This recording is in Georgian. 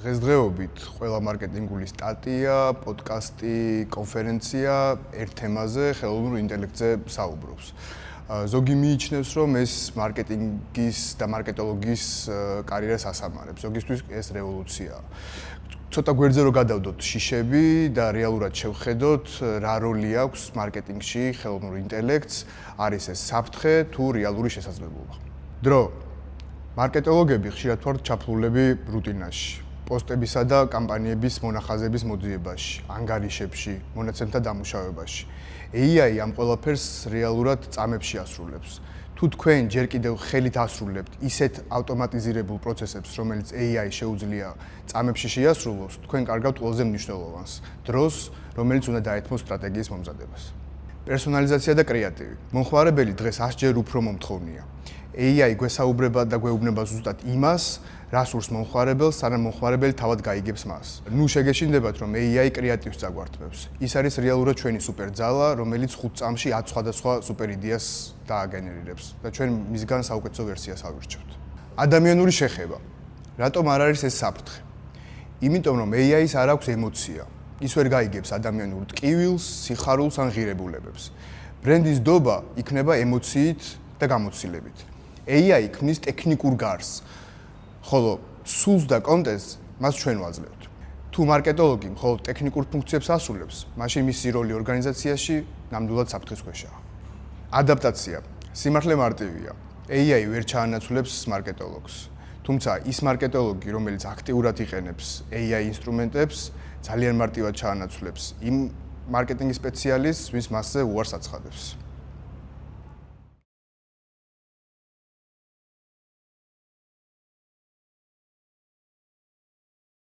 დღესდღეობით ყველა მარკეტინგული სტატია, პოდკასტი, კონფერენცია ერთ თემაზე, ხელოვნურ ინტელექტზე საუბრობს. ზოგი მიიჩნევს, რომ ეს მარკეტინგის და მარკეტოლოგიის კარიერას ასამარებს. ზოგისთვის ეს რევოლუციაა. ცოტა გვერდზე რო გადავდოთ შიშები და რეალურად შევხედოთ, რა როლი აქვს მარკეტინგში ხელოვნურ ინტელექტს, არის ეს საფრთხე თუ რეალური შესაძლებლობა. დრო მარკეტოლოგები ხშირად ვართ ჩაფლულები რუტინაში. პოსტებისა და კამპანიების მონახაზების მოძიებაში, ანგარიშებში, მონაცემთა დამუშავებაში. AI ამ ყველაფერს რეალურად წამებში ასრულებს. თუ თქვენ ჯერ კიდევ ხელით ასრულებთ ისეთ ავტომატიზირებულ პროცესებს, რომელიც AI შეუძლია წამებში შეასრულოს, თქვენ კარგავთ ყველაზე მნიშვნელოვანს დროს, რომელიც უნდა დაეთმოს სტრატეგიის მომზადებას. პერსონალიზაცია და კრეატივი. მომხმარებელი დღეს 100-ჯერ უფრო მომთხოვნია. AI გვესაუბრება და გვეუბნება ზუსტად იმას, რა სურს მომხმარებელს, სანამ მომხმარებელი თავად გაიგებს მას. ნუ შეგეშინდებათ, რომ AI კრეატივს წაგვართმევს. ის არის რეალურად ჩვენი სუპერძალა, რომელიც 5 წამში 10 სხვადასხვა სუპერ იდეას დააგენერირებს და ჩვენ მისგან საუკეთესო ვერსიას ავირჩევთ. ადამიანური შეხება. რატომ არ არის ეს საფრთხე? იმიტომ რომ AI-ს არ აქვს ემოცია. ის ვერ გაიგებს ადამიანურ ტკივილს, სიხარულს ან ღირებულებებს. ბრენდის დობა იქნება ემოციით და გამოცდილებით. AI ქმნის ტექნიკურ გარს. ხოლო სულს და კონტენტს მას ჩვენ ვაძლევთ. თუ მარკეტოლოგი მხოლოდ ტექნიკურ ფუნქციებს ასრულებს, მაშინ მისი როლი ორგანიზაციაში ნამდვილად საფრთხის ქვეშაა. ადაპტაცია. სიმართლე მარტივია. AI ვერ ჩაანაცვლებს მარკეტოლოგს. თუმცა ის მარკეტოლოგი, რომელიც აქტიურად იყენებს AI ინსტრუმენტებს, ძალიან მარტივად ჩაანაცვლებს იმ მარკეტინგის სპეციალისტს, ვინც მასზე უარს აცხადებს.